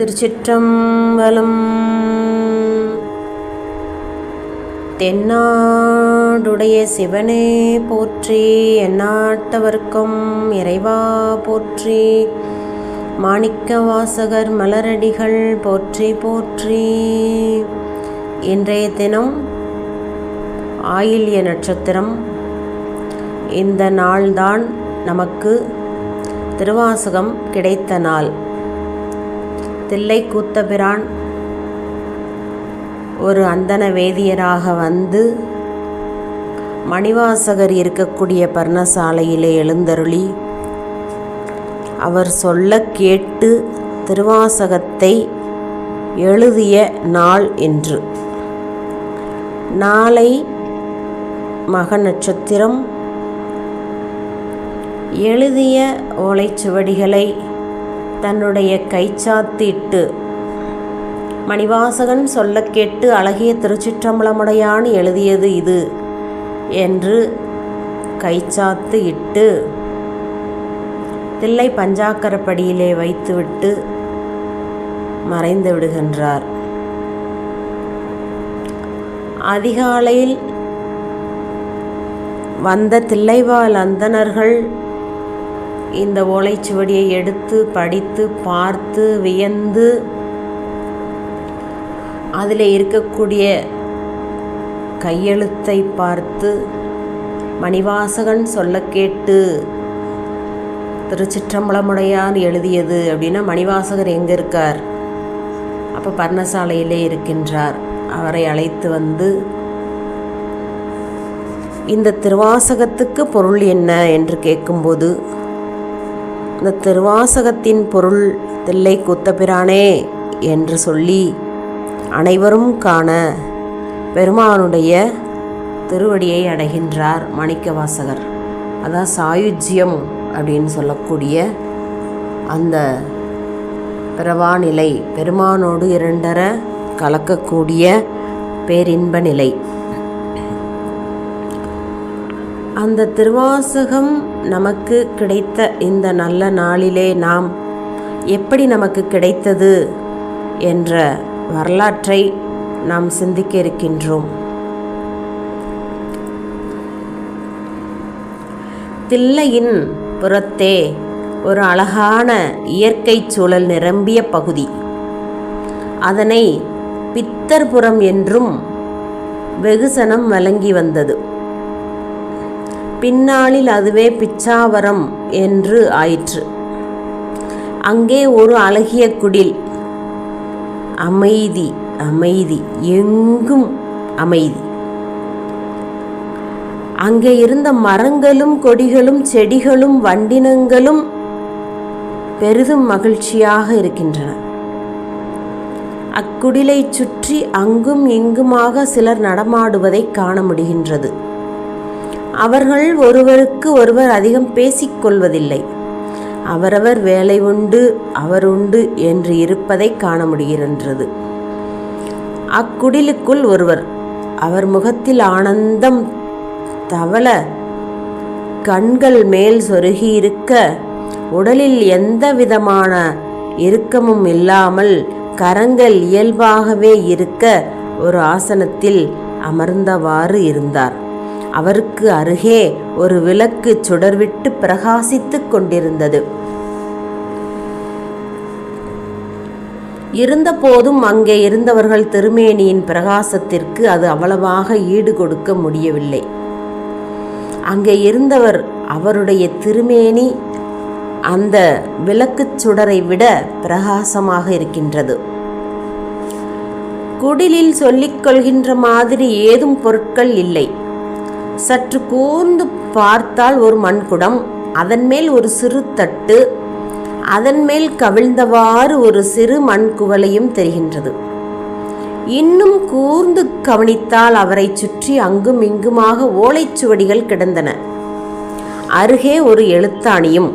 திருச்சிற்றம்பலம். தென்னாடுடைய சிவனே போற்றி, எந்நாட்டவர்க்கும் இறைவா போற்றி. மாணிக்க வாசகர் மலரடிகள் போற்றி போற்றி. இன்றைய தினம் ஆயில்ய நட்சத்திரம். இந்த நாள்தான் நமக்கு திருவாசகம் கிடைத்த நாள். தில்லைக்கூத்தபிரான் ஒரு அந்தன வேதியராக வந்து மணிவாசகர் இருக்கக்கூடிய பர்ணசாலையிலே எழுந்தருளி அவர் சொல்ல கேட்டு திருவாசகத்தை எழுதிய நாள் என்று. நாளை மக நட்சத்திரம். எழுதிய ஓலைச்சுவடிகளை தன்னுடைய கைச்சாத்திட்டு மணிவாசகன் சொல்ல கேட்டு அழகிய திருச்சிற்றம்பலமுடையான் எழுதியது இது என்று கைச்சாத்து இட்டு தில்லை பஞ்சாக்கரப்படியிலே வைத்துவிட்டு மறைந்து விடுகின்றார். அதிகாலையில் வந்த தில்லைவாழ் அந்தணர்கள் இந்த ஓலைச்சுவடியை எடுத்து படித்து பார்த்து வியந்து அதில் இருக்கக்கூடிய கையெழுத்தை பார்த்து மணிவாசகன் சொல்ல கேட்டு திருச்சிற்றம்பலமுடையான் எழுதியது அப்படின்னா மணிவாசகர் எங்கே இருக்கார்? அப்போ பர்ணசாலையிலே இருக்கின்றார். அவரை அழைத்து வந்து இந்த திருவாசகத்துக்கு பொருள் என்ன என்று கேட்கும்போது, இந்த திருவாசகத்தின் பொருள் தில்லைக்கூத்தபிரானே என்று சொல்லி அனைவரும் காண பெருமானுடைய திருவடியை அடைகின்றார் மாணிக்கவாசகர். அதான் சாயுஜ்யம் அப்படின்னு சொல்லக்கூடிய அந்த பிறவாநிலை, பெருமானோடு இரண்டர கலக்கக்கூடிய பேரின்ப நிலை. அந்த திருவாசகம் நமக்கு கிடைத்த இந்த நல்ல நாளிலே நாம் எப்படி நமக்கு கிடைத்தது என்ற வரலாற்றை நாம் சிந்திக்க இருக்கின்றோம். தில்லையின் புறத்தே ஒரு அழகான இயற்கை சூழல் நிரம்பிய பகுதி. அதனை பித்தர்புரம் என்றும் வெகுசனம் வழங்கி வந்தது. பின்னாளில் அதுவே பிச்சாவரம் என்று ஆயிற்று. அங்கே ஒரு அழகிய குடில். அமைதி அமைதி, எங்கும் அமைதி. அங்கே இருந்த மரங்களும் கொடிகளும் செடிகளும் வண்டினங்களும் பெரிதும் மகிழ்ச்சியாக இருக்கின்றன. அக்குடிலை சுற்றி அங்கும் இங்குமாக சிலர் நடமாடுவதை காண முடிகின்றது. அவர்கள் ஒருவருக்கு ஒருவர் அதிகம் பேசிக்கொள்வதில்லை. அவரவர் வேலை உண்டு அவர் உண்டு என்று இருப்பதை காண முடிகின்றது. அக்குடிலுக்குள் ஒருவர். அவர் முகத்தில் ஆனந்தம் தவள கண்கள் மேல் சொருகி இருக்க, உடலில் எந்த விதமான இறுக்கமும் இல்லாமல் கரங்கள் இயல்பாகவே இருக்க ஒரு ஆசனத்தில் அமர்ந்தவாறு இருந்தார். அவருக்கு அருகே ஒரு விளக்கு சுடர்விட்டு பிரகாசித்துக் கொண்டிருந்தது. இருந்தபோதும் அங்கே இருந்தவர்கள் திருமேனியின் பிரகாசத்திற்கு அது அவ்வளவாக ஈடு கொடுக்க முடியவில்லை. அங்கே இருந்தவர் அவருடைய திருமேனி அந்த விளக்கு சுடரை விட பிரகாசமாக இருக்கின்றது. குடிலில் சொல்லிக் கொள்கின்ற மாதிரி ஏதும் பொருட்கள் இல்லை. சற்று கூர்ந்து பார்த்தால் ஒரு மண்குடம், அதன் மேல் ஒரு சிறு தட்டு, அதன் மேல் கவிழ்ந்தவாறு ஒரு சிறு மண் குவளையும் தெரிகின்றது. இன்னும் கூர்ந்து கவனித்தால் அவரை சுற்றி அங்கும் இங்குமாக ஓலைச்சுவடிகள் கிடந்தன. அருகே ஒரு எழுத்தாணியும்.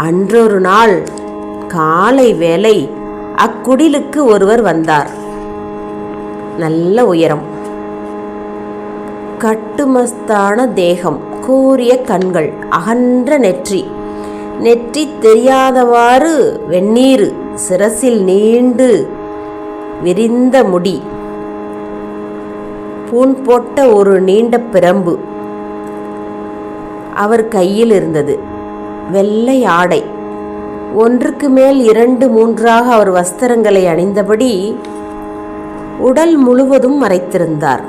அன்றொரு நாள் காலை வேளை அக்குடிலுக்கு ஒருவர் வந்தார். நல்ல உயரம், கட்டுமஸ்தான தேகம், கூரிய கண்கள், அகன்ற நெற்றி, நெற்றி தெரியாதவாறு வெந்நீர், சிரசில் நீண்டு விரிந்த முடி, பூன் போட்ட ஒரு நீண்ட பிரம்பு அவர் கையில் இருந்தது. வெள்ளை ஆடை, ஒன்றுக்கு மேல் 2, 3ஆக அவர் வஸ்திரங்களை அணிந்தபடி உடல் முழுவதும் மறைத்திருந்தார்.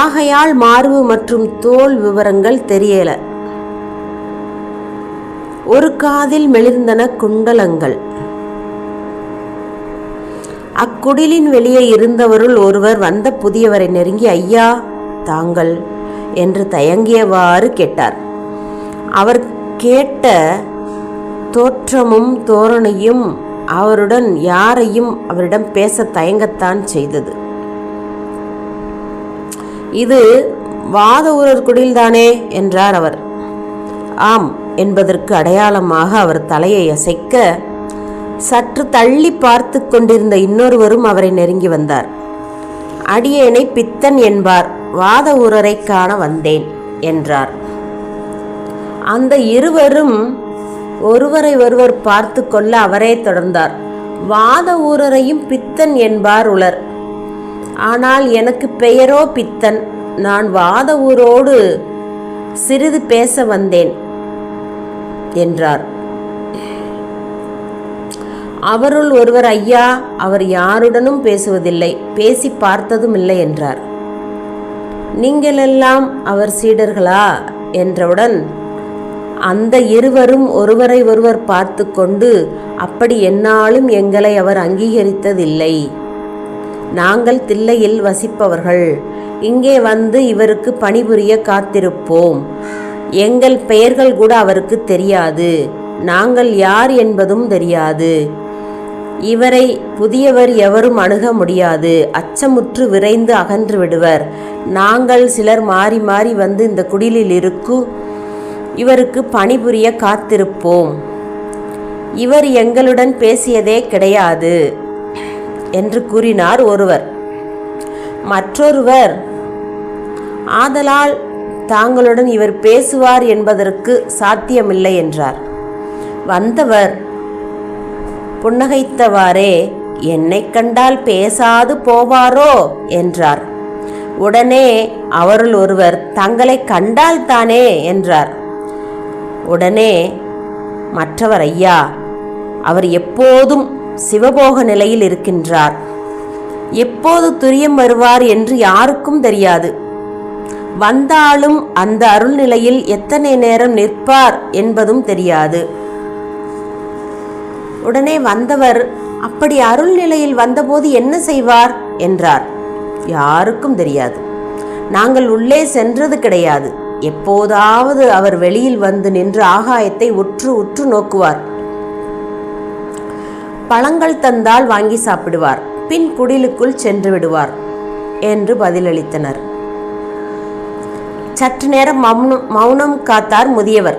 ஆகையால் மார்பு மற்றும் தோல் விவரங்கள் தெரியல. ஒரு காதில் மெளிர்ந்தன குண்டலங்கள். அக்குடிலின் வெளியே இருந்தவருள் ஒருவர் வந்த புதியவரை நெருங்கி, ஐயா தாங்கள் என்று தயங்கியவாறு கேட்டார். அவர் கேட்ட தோற்றமும் தோரணையும் அவருடன் யாரையும் அவரிடம் பேச தயங்கத்தான் செய்தது. இது வாத ஊரர் குடில்தானே என்றார் அவர். ஆம் என்பதற்கு அடையாளமாக அவர் தலையை அசைக்க, சற்று தள்ளி பார்த்து கொண்டிருந்த இன்னொருவரும் அவரை நெருங்கி வந்தார். அடியேனை பித்தன் என்பார், வாத ஊரரை காண வந்தேன் என்றார். அந்த இருவரும் ஒருவரை ஒருவர் பார்த்து கொள்ள அவரே தொடர்ந்தார். வாத ஊரரையும் பித்தன் என்பார் உளர். ஆனால் எனக்கு பெயரோ பித்தன். நான் வாத ஊரோடு சிறிது பேச வந்தேன் என்றார். அவருள் ஒருவர், ஐயா அவர் யாருடனும் பேசுவதில்லை, பேசி பார்த்ததும் இல்லை என்றார். நீங்களெல்லாம் அவர் சீடர்களா என்றவுடன் அந்த இருவரும் ஒருவரை ஒருவர் பார்த்து கொண்டு, அப்படி என்னாலும் எங்களை அவர் அங்கீகரித்ததில்லை. நாங்கள் தில்லையில் வசிப்பவர்கள், இங்கே வந்து இவருக்கு பணிபுரிய காத்திருப்போம். எங்கள் பெயர்கள் கூட அவருக்கு தெரியாது, நாங்கள் யார் என்பதும் தெரியாது. இவரை புதியவர் எவரும் அணுக முடியாது, அச்சமுற்று விரைந்து அகன்று விடுவர். நாங்கள் சிலர் மாறி மாறி வந்து இந்த குடிலில் இவருக்கு பணிபுரிய காத்திருப்போம். இவர் எங்களுடன் பேசியதே கிடையாது என்று கூறினார் ஒருவர். மற்றொருவர், ஆதலால் தாங்களுடன் இவர் பேசுவார் என்பதற்கு சாத்தியமில்லை என்றார். வந்தவர் புன்னகைத்தவாறே, என்னை கண்டால் பேசாது போவாரோ என்றார். உடனே அவருள் ஒருவர், தங்களை கண்டால் தானே என்றார். உடனே மற்றவர், ஐயா அவர் எப்போதும் சிவபோக நிலையில் இருக்கின்றார், எப்போது துரியம் வருவார் என்று யாருக்கும் தெரியாது. வந்தாலும் அந்த அருள் நிலையில் எத்தனை நேரம் நிற்பார் என்பதும் தெரியாது. உடனே வந்தவர், அப்படி அருள் நிலையில் வந்தபோது என்ன செய்வார் என்றார். யாருக்கும் தெரியாது, நாங்கள் உள்ளே சென்றது கிடையாது. எப்போதாவது அவர் வெளியில் வந்து நின்று ஆகாயத்தை உற்று உற்று நோக்குவார். பழங்கள் தந்தால் வாங்கி சாப்பிடுவார், பின் குடிலுக்குள் சென்று விடுவார் என்று பதிலளித்தனர். சற்று நேரம் மௌனம் காத்தார் முதியவர்.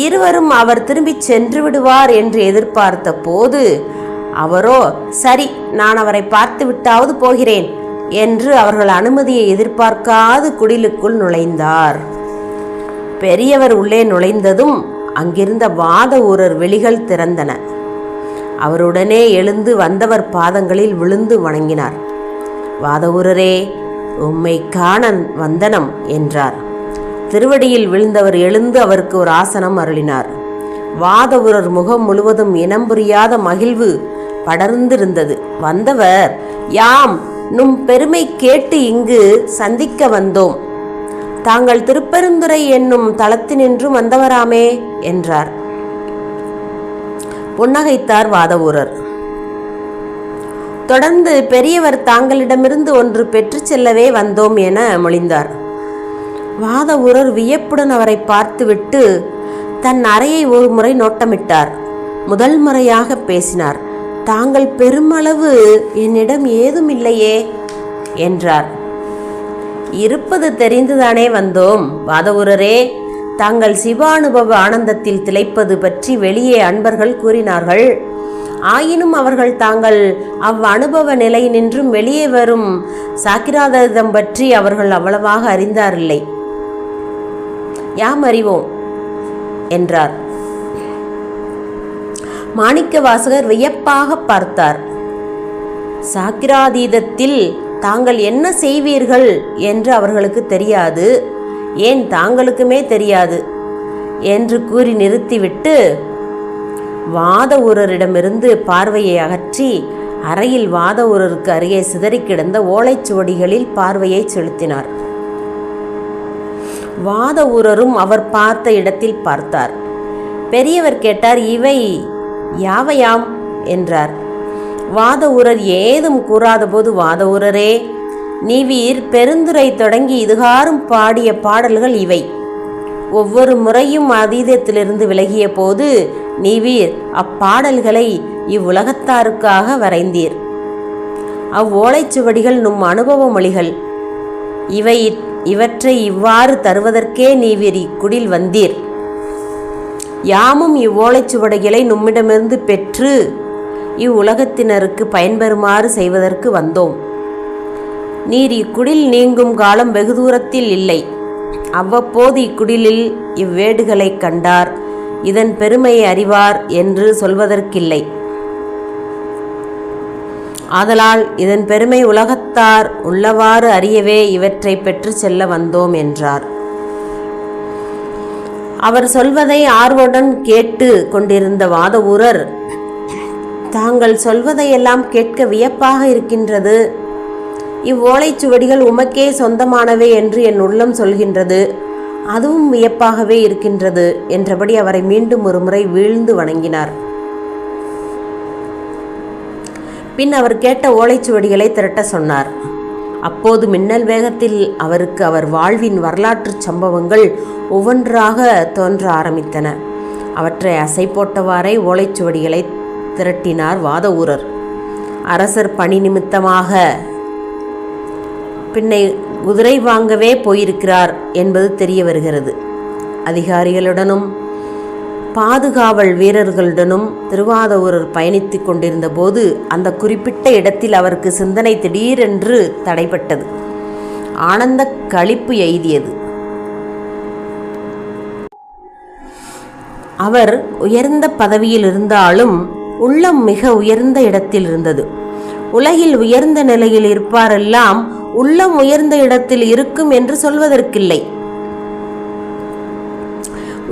இருவரும் அவர் திரும்பி சென்று விடுவார் என்று எதிர்பார்த்த போது அவரோ, சரி நான் அவரை பார்த்து விட்டாவது போகிறேன் என்று அவர்கள் அனுமதியை எதிர்பார்க்காது குடிலுக்குள் நுழைந்தார். பெரியவர் உள்ளே நுழைந்ததும் அங்கிருந்த வாத ஊரர் வெளிகள் திறந்தன. அவருடனே எழுந்து வந்தவர் பாதங்களில் விழுந்து வணங்கினார். வாத ஊரரே, உம்மை காண வந்தனம் என்றார். திருவடியில் விழுந்தவர் எழுந்து அவருக்கு ஒரு ஆசனம் அருளினார். வாத ஊரர் முகம் முழுவதும் இனம் புரியாத மகிழ்வு படர்ந்திருந்தது. வந்தவர், யாம் நும் பெருமை கேட்டு இங்கு சந்திக்க வந்தோம். தாங்கள் திருப்பெருந்துறை என்னும் தலத்தினின்றும் வந்தவராமே என்றார். புன்னகைத்தார் வாத ஊரர். தொடர்ந்து பெரியவர், தாங்களிடமிருந்து ஒன்று பெற்று செல்லவே வந்தோம் என மொழிந்தார். வாத ஊரர் வியப்புடன் அவரை பார்த்துவிட்டு தன் அறையை ஒரு முறை நோட்டமிட்டார். முதல் முறையாக பேசினார். தாங்கள் பெருமளவு என்னிடம் ஏதும் இல்லையே என்றார். இருப்பது தெரிந்துதானே வந்தோம். வாத ஊரரே, தாங்கள் சிவானுபவ ஆனந்தத்தில் திளைப்பது பற்றி வெளியே அன்பர்கள் கூறினார்கள். ஆயினும் அவர்கள் தாங்கள் அவ்வனுபவ நிலை நின்றும் வெளியே வரும் சாக்கிராதம் பற்றி அவர்கள் அவ்வளவாக அறிந்தாரில்லை. யாம் அறிவோம் என்றார். மாணிக்கவாசகர் வியப்பாக பார்த்தார். சாக்கிராதீதத்தில் தாங்கள் என்ன செய்வீர்கள் என்று அவர்களுக்கு தெரியாது, ஏன் தாங்களுக்குமே தெரியாது என்று கூறி நிறுத்திவிட்டு வாத ஊரரிடமிருந்து பார்வையை அகற்றி அறையில் வாத ஊரருக்கு அருகே சிதறி கிடந்த ஓலைச்சுவடிகளில் பார்வையை செலுத்தினார். வாத ஊரரும் அவர் பார்த்த இடத்தில் பார்த்தார். பெரியவர் கேட்டார், இவை யாவையாம் என்றார். வாத ஊரர் ஏதும் கூறாத போது, வாத ஊரரே, நீவீர் பெருந்துரை தொடங்கி இதுகாரும் பாடிய பாடல்கள் இவை. ஒவ்வொரு முறையும் அதீதத்திலிருந்து விலகிய போது நீவீர் அப்பாடல்களை இவ்வுலகத்தாருக்காக வரைந்தீர். அவ்வோலைச்சுவடிகள் நும் அனுபவ மொழிகள். இவற்றை இவ்வாறு தருவதற்கே நீவீர் இக்குடில் வந்தீர். யாமும் இவ்வோலைச்சுவடிகளை நும்மிடமிருந்து பெற்று இவ்வுலகத்தினருக்கு பயன்பெறுமாறு செய்வதற்கு வந்தோம். நீர் இக்குடில் நீங்கும் காலம் வெகு தூரத்தில் இல்லை. அவ்வப்போது இக்குடிலில் இவ்வேடுகளை கண்டார், இதன் பெருமையை அறிவார் என்று சொல்வதற்கில்லை. ஆதலால் இதன் பெருமை உலகத்தார் உள்ளவாறு அறியவே இவற்றை பெற்று செல்ல வந்தோம் என்றார். அவர் சொல்வதை ஆர்வமுடன் கேட்டு கொண்டிருந்த வாத ஊரர், தாங்கள் சொல்வதையெல்லாம் கேட்க வியப்பாக இருக்கின்றது. இவ்வோலைச்சுவடிகள் உமக்கே சொந்தமானவை என்று என் உள்ளம் சொல்கின்றது. அதுவும் வியப்பாகவே இருக்கின்றது என்றபடி அவரை மீண்டும் ஒரு முறை வீழ்ந்து வணங்கினார். பின் அவர் கேட்ட ஓலைச்சுவடிகளை திரட்ட சொன்னார். அப்போது மின்னல் வேகத்தில் அவருக்கு அவர் வாழ்வின் வரலாற்று சம்பவங்கள் ஒவ்வொன்றாக தோன்ற ஆரம்பித்தன. அவற்றை அசை போட்டவாறே ஓலைச்சுவடிகளை திரட்டினார் வாத ஊரர். அரசர் பணி நிமித்தமாக பின்னை குதிரை வாங்கவே போயிருக்கிறார் என்பது தெரிய வருகிறது. அதிகாரிகளுடனும் பாதுகாவல் வீரர்களுடனும் திருவாதவூரர் பயணித்து கொண்டிருந்த போது அந்த குறிப்பிட்ட இடத்தில் அவருக்கு சிந்தனை திடீரென்று தடைப்பட்டது. ஆனந்த களிப்பு எய்தியது. அவர் உயர்ந்த பதவியில் இருந்தாலும் உள்ளம் மிக உயர்ந்த இடத்தில் இருந்தது. உலகில் உயர்ந்த நிலையில் இருப்பாரெல்லாம் உள்ளம் உயர்ந்த இடத்தில் இருக்கும் என்று சொல்வதற்கில்லை.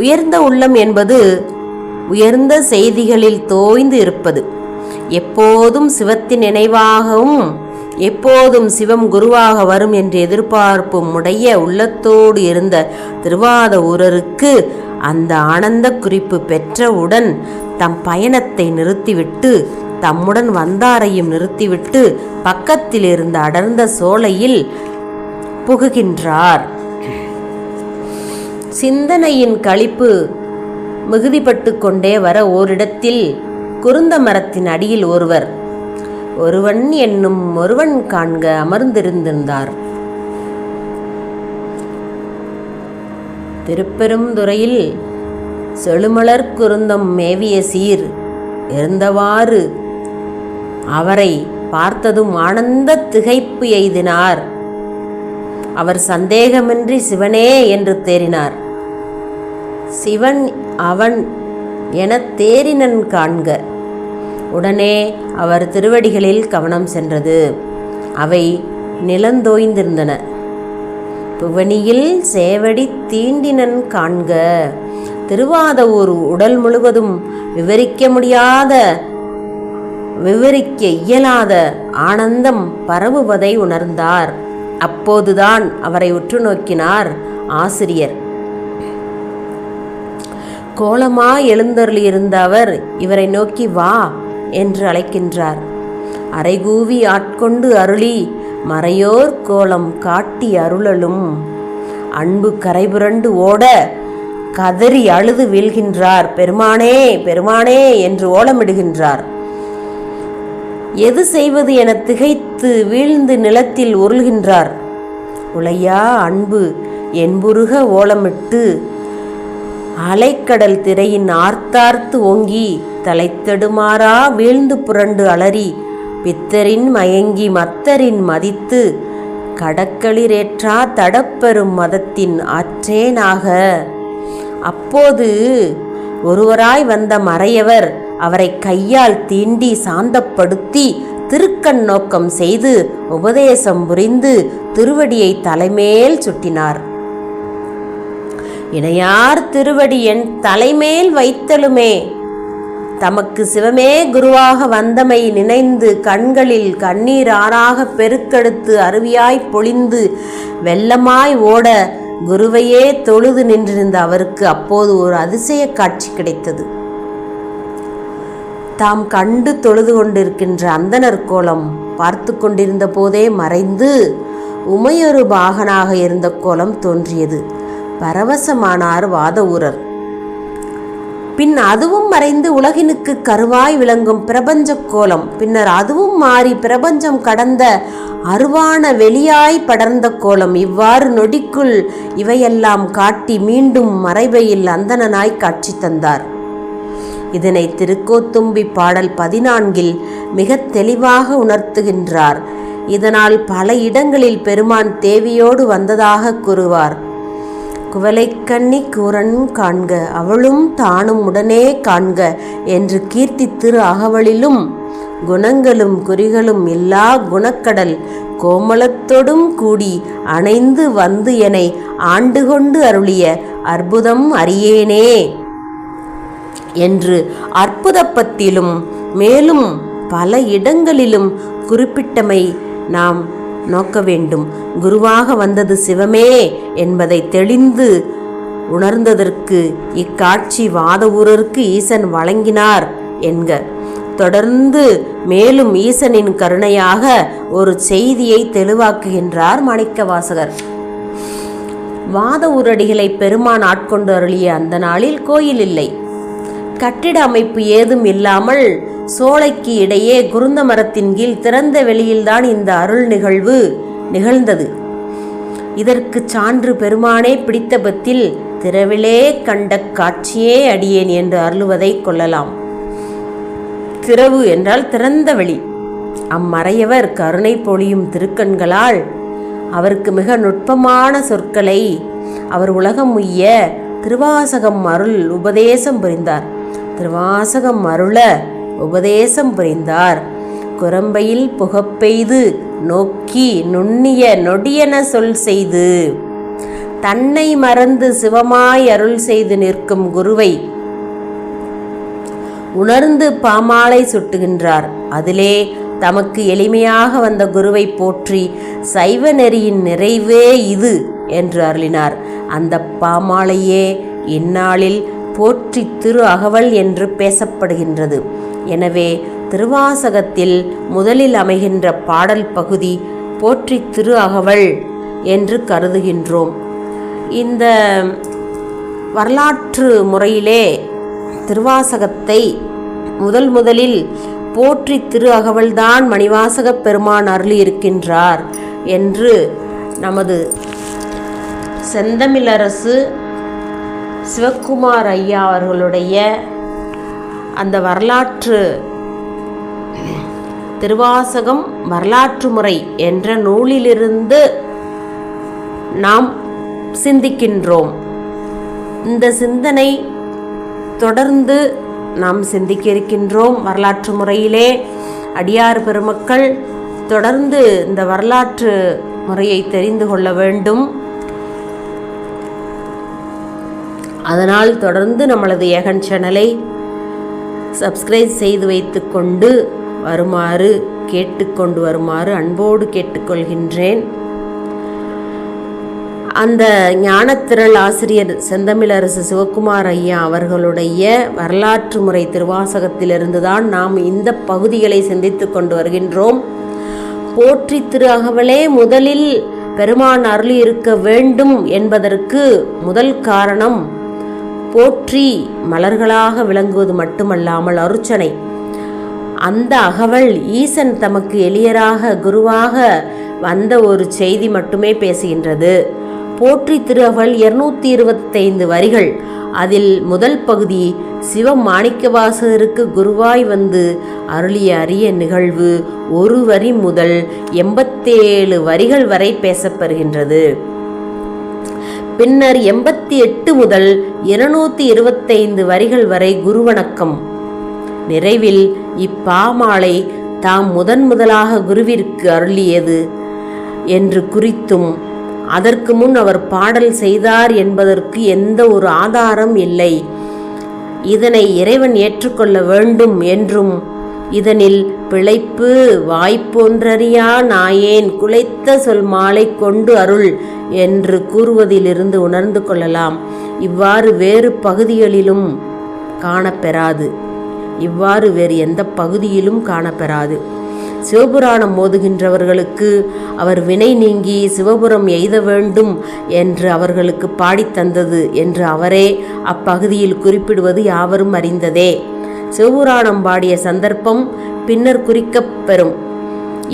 உயர்ந்த உள்ளம் என்பது உயர்ந்த செய்திகளில் தோய்ந்து இருப்பது, எப்போதும் சிவத்தின் நினைவாகவும் எப்போதும் சிவம் குருவாக வரும் என்று எதிர்பார்ப்பும் உடைய உள்ளத்தோடு இருந்த திருவாத ஊரருக்கு அந்த ஆனந்த குறிப்பு பெற்றவுடன் தம் பயணத்தை நிறுத்திவிட்டு தம்முடன் வந்தாரையும் நிறுத்திவிட்டு பக்கத்தில் இருந்த அடர்ந்த சோலையில் புகுகின்றார். சிந்தனையின் களிப்பு மிகுதிப்பட்டு கொண்டே வர ஓரிடத்தில் குருந்த மரத்தின் அடியில் ஒருவன் என்னும் ஒருவன் காண்க அமர்ந்திருந்தார். திருப்பெருந்துறையில் செழுமலர் குருந்தம் மேவிய சீர் இருந்தவாறு அவரை பார்த்ததும் ஆனந்த திகைப்பு எய்தினார். அவர் சந்தேகமின்றி சிவனே என்று தேறினார். சிவன் அவன் என தேரினன் காண்க. உடனே அவர் திருவடிகளில் கவனம் சென்றது. அவை நிலந்தோய்ந்திருந்தன. புவனியில் சேவடி தீண்டினன் காண்க. திருவாதவூர் உடல் முழுவதும் விவரிக்க இயலாத ஆனந்தம் பரவுவதை உணர்ந்தார். அப்போதுதான் அவரை உற்று நோக்கினார் ஆசிரியர். கோலமாய் எழுந்தருளியிருந்த அவர் இவரை நோக்கி வா என்று அழைக்கின்றார். அரைகூவி ஆட்கொண்டு அருளி மறையோர் கோலம் காட்டி அருளலும். அன்பு கரைபுரண்டு ஓட கதறி அழுது வீழ்கின்றார். பெருமானே பெருமானே என்று ஓலமிடுகின்றார். எது செய்வது என திகைத்து வீழ்ந்து நிலத்தில் உருள்கின்றார். உளையா அன்பு என்புருக ஓலமிட்டு அலைக்கடல் திரையின் ஆர்த்தார்த்து ஓங்கி தலைத்தெடுமாறா வீழ்ந்து புரண்டு அலறி பித்தரின் மயங்கி மத்தரின் மதித்து கடக்களிரேற்றா தடப்பெரும் மதத்தின் ஆற்றேனாக. அப்போது ஒருவராய் வந்த மறையவர் அவரை கையால் தீண்டி சாந்தப்படுத்தி திருக்கண் நோக்கம் செய்து உபதேசம் புரிந்து திருவடியை தலைமேல் சுட்டினார். இணையார் திருவடி என் தலைமேல் வைத்தலுமே, தமக்கு சிவமே குருவாக வந்தமை நினைந்து கண்களில் கண்ணீர் ஆறாக பெருக்கெடுத்து அருவியாய் பொழிந்து வெள்ளமாய் ஓட குருவையே தொழுது நின்றிருந்த அவருக்கு அப்போது ஒரு அதிசய காட்சி கிடைத்தது. தாம் கண்டு தொழுது கொண்டிருக்கின்ற அந்தணர் கோலம் பார்த்து கொண்டிருந்த போதே மறைந்து உமையொரு பாகனாக இருந்த கோலம் தோன்றியது. பரவசமானார் வாதவூரர். பின் அதுவும் மறைந்து உலகினுக்கு கருவாய் விளங்கும் பிரபஞ்ச கோலம், பின்னர் அதுவும் மாறி பிரபஞ்சம் கடந்த அருவான வெளியாய் படர்ந்த கோலம், இவ்வாறு நொடிக்குள் இவையெல்லாம் காட்டி மீண்டும் மறைவையில் அந்தணனாய் காட்சி தந்தார். இதனை திருக்கோத்தும்பி பாடல் 14 மிக தெளிவாக உணர்த்துகின்றார். இதனால் பல இடங்களில் பெருமான் தேவியோடு வந்ததாக கூறுவார். குவலைக்கண்ணி கூரன் காண்க அவளும் தானும் உடனே காண்க என்று கீர்த்தி திரு அகவலிலும் குணங்களும் குறிகளும் இல்லா குணக்கடல் கோமளத்தொடும் கூடி அணைந்து வந்து எனை ஆண்டு கொண்டு அருளிய அற்புதம் அறியேனே என்று அற்புதப்பத்திலும் மேலும் பல இடங்களிலும் குறிப்பிட்டமை நாம் நோக்க வேண்டும். குருவாக வந்தது சிவமே என்பதை தெளிந்து உணர்ந்ததற்கு இக்காட்சி வாதவூரருக்கு ஈசன் வழங்கினார் என்க. தொடர்ந்து மேலும் ஈசனின் கருணையாக ஒரு செய்தியை தெளிவாக்குகின்றார் மாணிக்கவாசகர். வாதவூரடிகளை பெருமான் ஆட்கொண்டு அருளிய அந்த நாளில் கோயில் இல்லை, கட்டிட அமைப்பு ஏதும் இல்லாமல் சோலைக்கு இடையே குருந்த மரத்தின் கீழ் திறந்த வெளியில்தான் இந்த அருள் நிகழ்வு நிகழ்ந்தது. இதற்கு சான்று பெருமானே பிடித்தபத்தில் திறவிலே கண்ட காட்சியே அடியேன் என்று அருளுவதை கொள்ளலாம். திறவு என்றால் திறந்த வெளி. அம்மறையவர் கருணை பொழியும் திருக்கண்களால் அவருக்கு மிக நுட்பமான சொற்களை அவர் உலகம் உய்ய திருவாசகம் அருள் உபதேசம் புரிந்தார். திருவாசகம் அருள உபதேசம் புரிந்தார். குரம்பையில் புகப்பெய்து நோக்கி நுண்ணிய நொடியன சொல் செய்து தன்னை மறந்து சிவமாய் அருள் செய்து நிற்கும் குருவை உணர்ந்து பாமாலை சுட்டுகின்றார். அதிலே தமக்கு எளிமையாக வந்த குருவை போற்றி சைவ நெறியின் நிறைவே இது என்று அருளினார். அந்த பாமாலையே இந்நாளில் போற்றி திரு அகவல் என்று பேசப்படுகின்றது. எனவே திருவாசகத்தில் முதலில் அமைகின்ற பாடல் பகுதி போற்றி திரு அகவல் என்று கருதுகின்றோம். இந்த வரலாற்று முறையிலே திருவாசகத்தை முதலில் போற்றி திரு அகவல்தான் மணிவாசக பெருமான் அருளி இருக்கின்றார் என்று நமது செந்தமிழரசு சிவக்குமார் ஐயா அவர்களுடைய அந்த வரலாற்று திருவாசகம் வரலாற்று முறை என்ற நூலிலிருந்து நாம் சிந்திக்கின்றோம். இந்த சிந்தனை தொடர்ந்து நாம் சிந்திக்க இருக்கின்றோம். வரலாற்று முறையிலே அடியார் பெருமக்கள் தொடர்ந்து இந்த வரலாற்று முறையை தெரிந்து கொள்ள வேண்டும். அதனால் தொடர்ந்து நம்மளது ஏகன் சேனலை சப்ஸ்கிரைப் செய்து வைத்து கொண்டு வருமாறு அன்போடு கேட்டுக்கொள்கின்றேன். அந்த ஞானத்திரள் ஆசிரியர் செந்தமிழரசு சிவக்குமார் ஐயா அவர்களுடைய வரலாற்று முறை திருவாசகத்திலிருந்து தான் நாம் இந்த பகுதிகளை சிந்தித்து கொண்டு வருகின்றோம். போற்றி திரு அகவலே முதலில் பெருமான் அருளி இருக்க வேண்டும் என்பதற்கு முதல் காரணம் போற்றி மலர்களாக விளங்குவது மட்டுமல்லாமல் அருச்சனை. அந்த அகவல் ஈசன் தமக்கு எளியராக குருவாக வந்த ஒரு செய்தி மட்டுமே பேசுகின்றது. போற்றி திரு அகவல் 225 வரிகள். அதில் முதல் பகுதி சிவமாணிக்கவாசகருக்கு குருவாய் வந்து அருளிய அரிய நிகழ்வு ஒரு வரி முதல் 87 வரிகள் வரை பேசப்படுகின்றது. பின்னர் 88 முதல் 225 வரிகள் வரை குருவணக்கம் நிறைவில் இப்பாமாலை தாம் முதலாக குருவிற்கு அருளியது என்று குறித்தும் அதற்கு முன் அவர் பாடல் செய்தார் என்பதற்கு எந்த ஒரு ஆதாரம் இல்லை. இதனை இறைவன் ஏற்றுக்கொள்ள வேண்டும் என்றும் இதனில் பிழைப்பு வாய்ப்பொன்றறியா நாயேன் குலைத்த சொல் மாலை கொண்டு அருள் என்று கூறுவதிலிருந்து உணர்ந்து கொள்ளலாம். இவ்வாறு வேறு பகுதிகளிலும் காணப்பெறாது. இவ்வாறு வேறு எந்த பகுதியிலும் காணப்பெறாது. சிவபுராணம் ஓதுகின்றவர்களுக்கு அவர் வினை நீங்கி சிவபுரம் எய்த வேண்டும் என்று அவர்களுக்கு பாடித்தந்தது என்று அவரே அப்பகுதியில் குறிப்பிடுவது யாவரும் அறிந்ததே. சிவபுராணம் பாடிய சந்தர்ப்பம் பின்னர் குறிக்கப்பெறும்.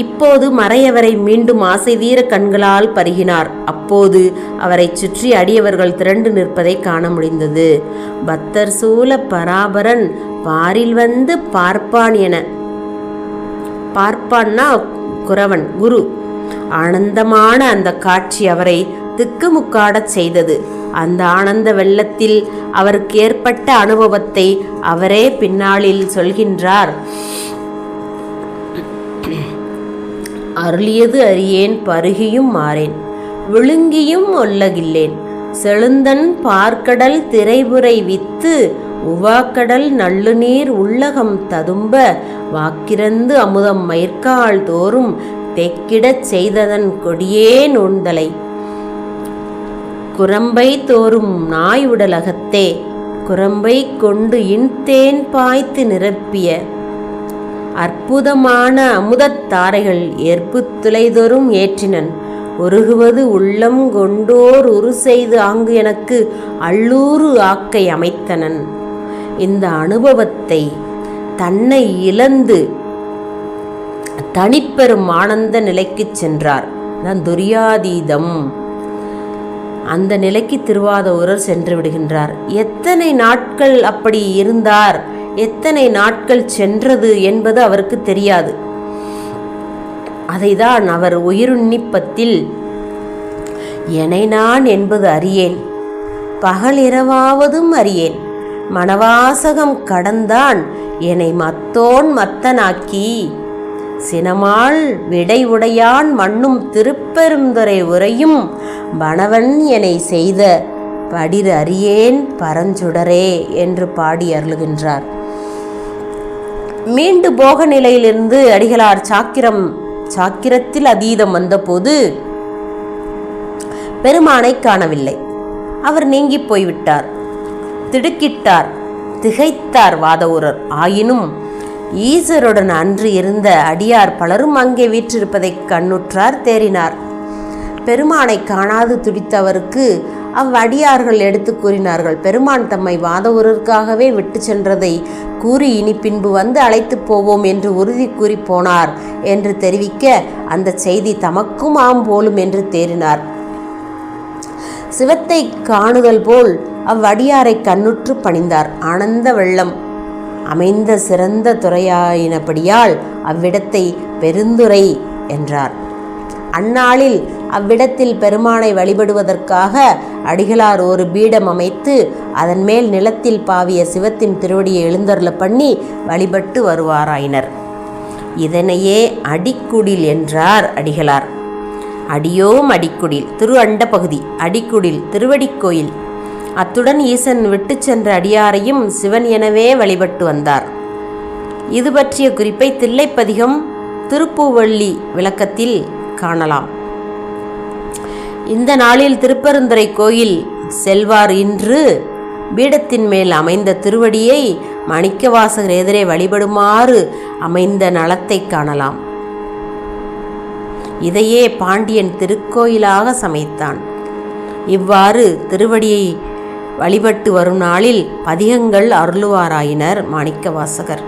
இப்போது மறையவரை மீண்டும் ஆசை தீர கண்களால் பருகினார். அப்போது அவரை சுற்றி அடியவர்கள் திரண்டு நிற்பதை காண முடிந்தது. பக்தர் சூழ பராபரன் பாரில் வந்து பார்ப்பான் என, பார்ப்பான்னா குறவன் குரு. ஆனந்தமான அந்த காட்சி அவரை திக்குமுக்காடச் செய்தது. அந்த ஆனந்த வெள்ளத்தில் அவருக்கு ஏற்பட்ட அனுபவத்தை அவரே பின்னாளில் சொல்கின்றார். அருளியது அறியேன் பருகியும் மாறேன் விழுங்கியும் ஒல்லகில்லேன் செழுந்தன் பார்க்கடல் திரைபுரை வித்து உவாக்கடல் நல்லுநீர் உள்ளகம் ததும்ப வாக்கிறந்து அமுதம் மயிர்கால் தோறும் தெக்கிடச் செய்ததன் கொடியே நோன்தலை குரம்பை தோறும் நாய் உடலகத்தே குரம்பை கொண்டு இன்தேன் பாய்த்து நிரப்பிய அற்புதமான அமுதத்தாரைகள் ஏற்பு துளைதொறும் ஏற்றினன் ஒருகுவது உள்ளம் கொண்டோர் உரு செய்து ஆங்கு எனக்கு அள்ளூறு ஆக்கை அமைத்தனன். இந்த அனுபவத்தை தன்னை இழந்து தனிப்பெரும் ஆனந்த நிலைக்கு சென்றார். துரியாதீதம். அந்த நிலைக்கு திருவாதூரர் சென்று விடுகின்றார். எத்தனை நாட்கள் அப்படி இருந்தார், எத்தனை நாட்கள் சென்றது என்பது அவருக்கு தெரியாது. அதைதான் அவர் உயிருண்ணிப்பத்தில் எனை நான் என்பது அறியேன் பகலிரவாவதும் அறியேன் மனவாசகம் கடந்தான் என்னை மத்தோன் மத்தனாக்கி சினமாள் விடை உடையான் மண்ணும் திருப்பெருந்துறை உரையும் பணவன் என்னை செய்த படிர் அறியேன் பரஞ்சுடரே என்று பாடி அருளுகின்றார். மீண்டு போக நிலையிலிருந்து அடிகளார் சாக்கிரத்தில் அதீதம் வந்தபோது பெருமானை காணவில்லை. அவர் நீங்கி போய்விட்டார். திடுக்கிட்டார், திகைத்தார் வாதவூரர். ஆயினும் ஈசருடன் அன்று இருந்த அடியார் பலரும் அங்கே வீற்றிருப்பதை கண்ணுற்றார், தேறினார். பெருமானை காணாது துடித்தவருக்கு அவ்வடியார்கள் எடுத்து கூறினார்கள். பெருமான் தம்மை வாதவூரருக்காகவே விட்டு சென்றதை கூறி இனி பின்பு வந்து அழைத்து போவோம் என்று உறுதி கூறி போனார் என்று தெரிவிக்க அந்த செய்தி தமக்கும் ஆம் போலும் என்று தேறினார். சிவத்தை காணுதல் போல் அவ்வடியாரை கண்ணுற்று பணிந்தார். ஆனந்த வெள்ளம் அமைந்த சிறந்த துறையாயினபடியால் அவ்விடத்தை பெருந்துறை என்றார். அந்நாளில் அவ்விடத்தில் பெருமானை வழிபடுவதற்காக அடிகளார் ஒரு பீடம் அமைத்து அதன் மேல் நிலத்தில் பாவிய சிவத்தின் திருவடியை எழுந்தருள பண்ணி வழிபட்டு வருவாராயினர். இதனையே அடிக்குடில் என்றார் அடிகளார். அடியோம் அடிக்குடில் திரு அண்ட பகுதி, அடிக்குடில் திருவடிக்கோயில். அத்துடன் ஈசன் விட்டு சென்ற அடியாரையும் சிவன் எனவே வழிபட்டு வந்தார். இது பற்றிய குறிப்பை தில்லைப்பதிகம் திருப்பூவள்ளி விளக்கத்தில் காணலாம். இந்த நாளில் திருப்பெருந்துறை கோயில் செல்வார் இன்று பீடத்தின் மேல் அமைந்த திருவடியை மாணிக்கவாசகர் எதிரே வழிபடுமாறு அமைந்த நலத்தை காணலாம். இதையே பாண்டியன் திருக்கோயிலாக சமைத்தான். இவ்வாறு திருவடியை வழிபட்டு வரும் நாளில் பதிகங்கள் அருளுவாராயினர் மாணிக்கவாசகர்.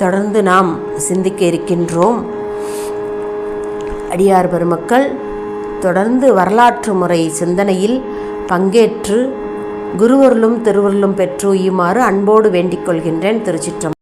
தொடர்ந்து நாம் சிந்திக்க இருக்கின்றோம். அடியார் பெருமக்கள் தொடர்ந்து வரலாற்று முறை சிந்தனையில் பங்கேற்று குருவருளும் திருவருளும் பெற்று உய்யுமாறு அன்போடு வேண்டிக் கொள்கின்றேன். திருச்சிற்றம்பலம்.